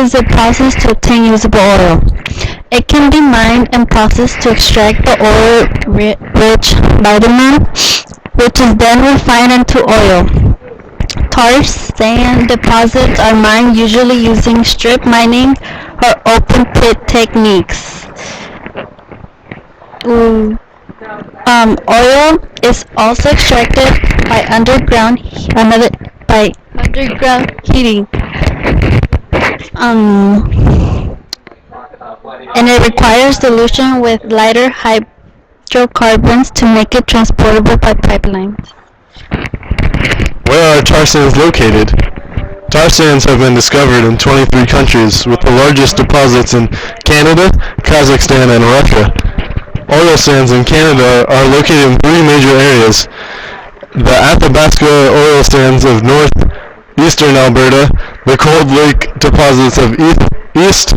is a process to obtain usable oil. It can be mined and processed to extract the oil-rich bitumen, which is then refined into oil. Tar sand deposits are mined usually using strip mining or open pit techniques. Mm, Oil is also extracted by underground heating. Um, and it requires dilution with lighter hydrocarbons to make it transportable by pipelines. Where are tar sands located? Tar sands have been discovered in 23 countries, with the largest deposits in Canada, Kazakhstan, and Russia. Oil sands in Canada are located in three major areas: the Athabasca oil sands of northeastern Alberta, the Cold Lake deposits of east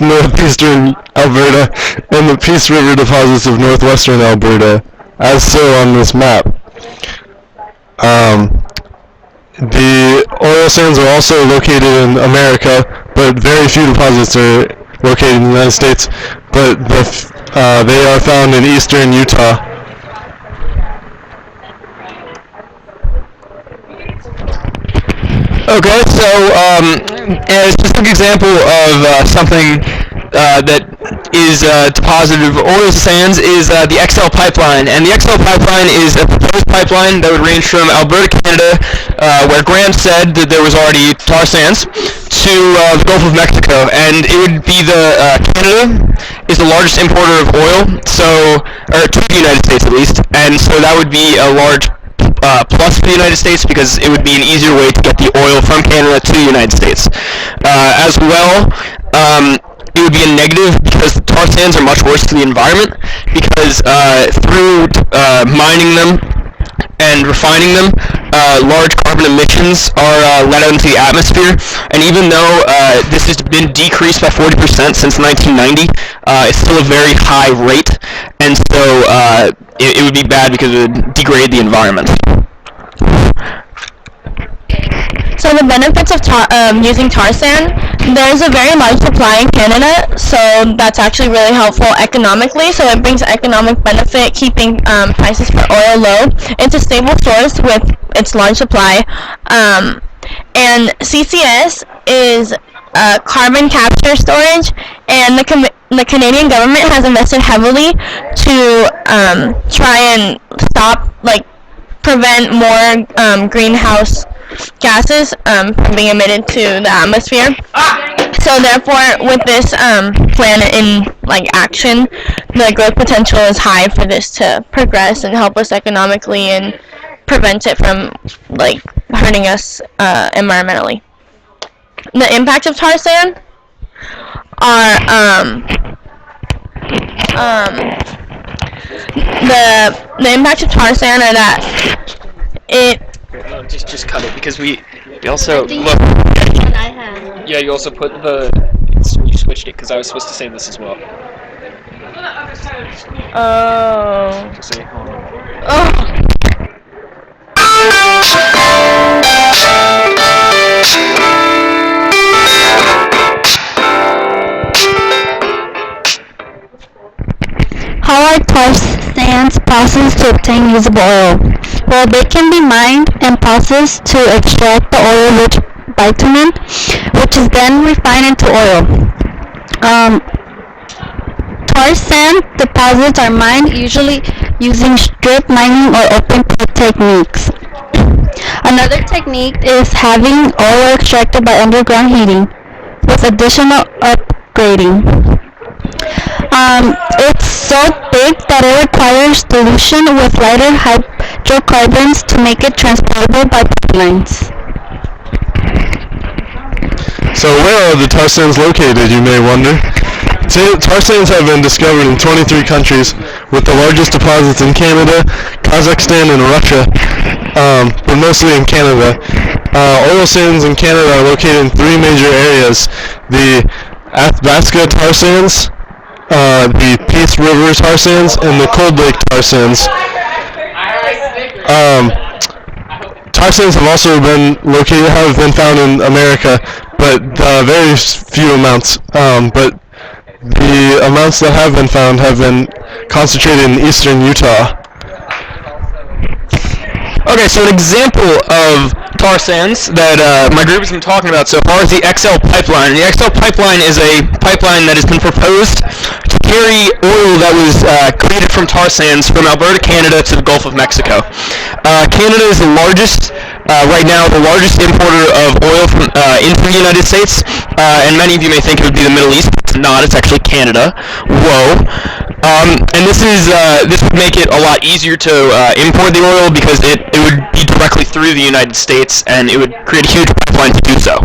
northeastern Alberta, and the Peace River deposits of northwestern Alberta, as so on this map. Um, the oil sands are also located in America, but very few deposits are located in the United States, but they are found in eastern Utah. Okay, so a specific example of something that is deposited of oil sands is the XL pipeline, and the XL pipeline is a proposed pipeline that would range from Alberta, Canada, where Graham said that there was already tar sands, to the Gulf of Mexico, and it would be Canada is the largest importer of oil, or to the United States at least, and so that would be a large plus for the United States because it would be an easier way to get the oil from Canada to the United States. As well, it would be a negative because the tar sands are much worse for the environment because through mining them and refining them, large carbon emissions are let out into the atmosphere. And even though this has been decreased by 40% since 1990, it's still a very high rate, and so it would be bad because it would degrade the environment. So the benefits of using tar sand, there's a very large supply in Canada, so that's actually really helpful economically, so it brings economic benefit, keeping prices for oil low. It's a stable source with its large supply, and CCS is carbon capture storage, and the Canadian government has invested heavily to try and prevent more greenhouse gases from being emitted to the atmosphere. So therefore, with this plan in action, the growth potential is high for this to progress and help us economically and prevent it from hurting us environmentally. The impacts of tar sand are the impacts of tar sand are that it. No, just cut it because we also look. Yeah, you also put you switched it because I was supposed to say this as well. Oh. Just say. Oh. How are tar sands processed to obtain usable oil? Well, they can be mined and processed to extract the oil-rich bitumen, which is then refined into oil. Tar sand deposits are mined usually using strip mining or open pit techniques. Another technique is having oil extracted by underground heating, with additional upgrading. It's so big that it requires dilution with lighter hydrocarbons to make it transportable by pipelines. So where are the tar sands located, you may wonder? Tar sands have been discovered in 23 countries, with the largest deposits in Canada, Kazakhstan, and Russia, but mostly in Canada. Oil sands in Canada are located in three major areas: the Athabasca tar sands, the Peace River tar sands, and the Cold Lake tar sands. Tar sands have also been found in America, but very few amounts. But the amounts that have been found have been concentrated in eastern Utah. Okay, so an example of tar sands that my group has been talking about so far is the XL pipeline. The XL pipeline is a pipeline that has been proposed to carry oil that was created from tar sands from Alberta, Canada to the Gulf of Mexico. Canada is the largest, right now, the largest importer of oil from, into the United States, and many of you may think it would be the Middle East, but it's not, it's actually Canada. Whoa. And this would make it a lot easier to import the oil because it would be directly through the United States, and it would create a huge pipeline to do so.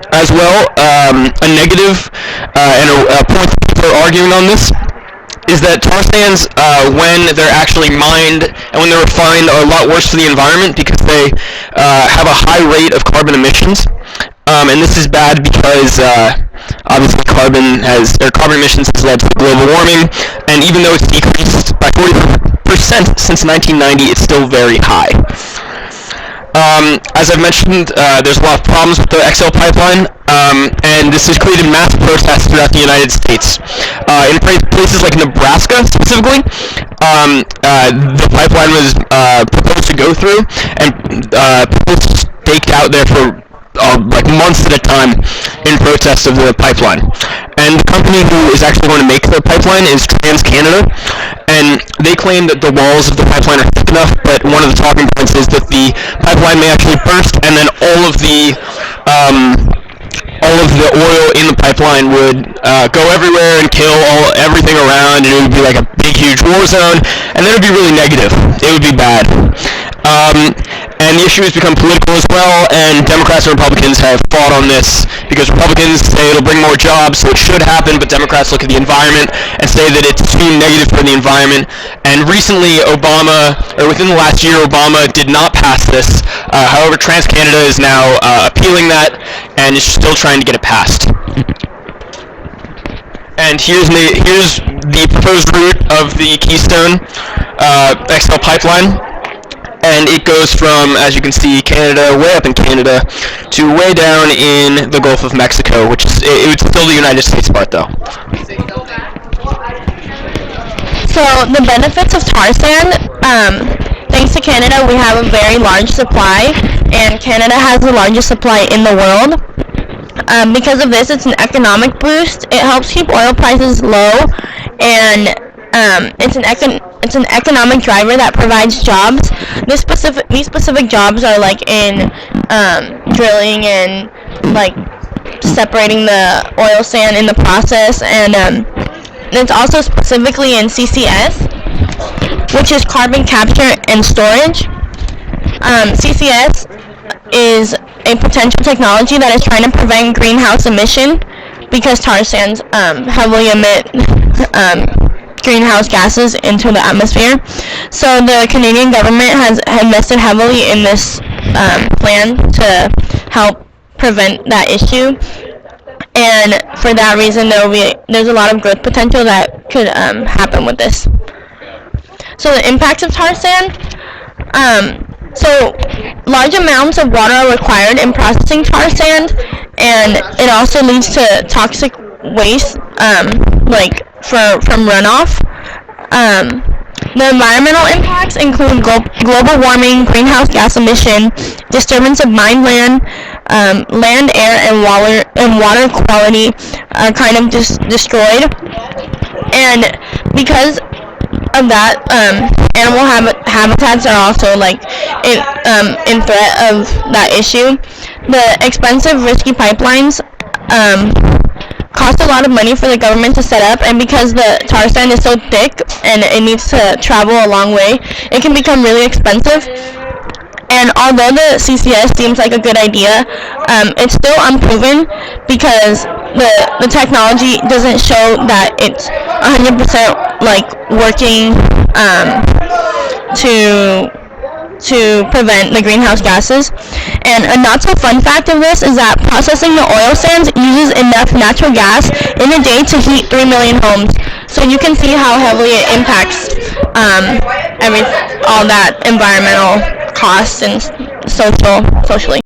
As well, a negative and a point that people are arguing on this is that tar sands, when they're actually mined and when they're refined, are a lot worse for the environment because they have a high rate of carbon emissions. And this is bad because obviously carbon emissions has led to global warming, and even though it's decreased by 40% since 1990, it's still very high. As I've mentioned, there's a lot of problems with the XL pipeline, and this has created mass protests throughout the United States. In places like Nebraska, specifically, the pipeline was proposed to go through, and people staked out there for like months at a time in protest of the pipeline. And the company who is actually going to make the pipeline is TransCanada, and they claim that the walls of the pipeline are thick enough, but one of the talking points is that the pipeline may actually burst, and then all of the oil in the pipeline would go everywhere and kill everything around, and it would be like a big, huge war zone, and then it would be really negative. It would be bad. And the issue has become political as well, and Democrats and Republicans have fought on this because Republicans say it'll bring more jobs, so it should happen, but Democrats look at the environment and say that it's too negative for the environment. And recently, within the last year, Obama did not pass this. However, TransCanada is now appealing that and is still trying to get it passed. And here's the proposed route of the Keystone XL pipeline. And it goes from, as you can see, Canada, way up in Canada, to way down in the Gulf of Mexico, which is, it would still the United States part, though. So the benefits of tar sand, thanks to Canada, we have a very large supply, and Canada has the largest supply in the world. Because of this, it's an economic boost. It helps keep oil prices low, and it's an economic driver that provides jobs. These specific jobs are like in drilling and like separating the oil sand in the process, and it's also specifically in CCS, which is carbon capture and storage. CCS is a potential technology that is trying to prevent greenhouse emission because tar sands heavily emit greenhouse gases into the atmosphere. So the Canadian government has invested heavily in this plan to help prevent that issue, and for that reason there's a lot of growth potential that could happen with this. So the impacts of tar sand, so large amounts of water are required in processing tar sand, and it also leads to toxic waste from runoff. The environmental impacts include global warming, greenhouse gas emission, disturbance of mined land, land, air, and water quality are kind of destroyed. And because of that, animal habitats are also in threat of that issue. The expensive, risky pipelines cost a lot of money for the government to set up, and because the tar sand is so thick and it needs to travel a long way, it can become really expensive. And although the CCS seems like a good idea, it's still unproven because the technology doesn't show that it's 100% working to prevent the greenhouse gases. And a not so fun fact of this is that processing the oil sands uses enough natural gas in a day to heat 3 million homes. So you can see how heavily it impacts all that environmental costs and socially.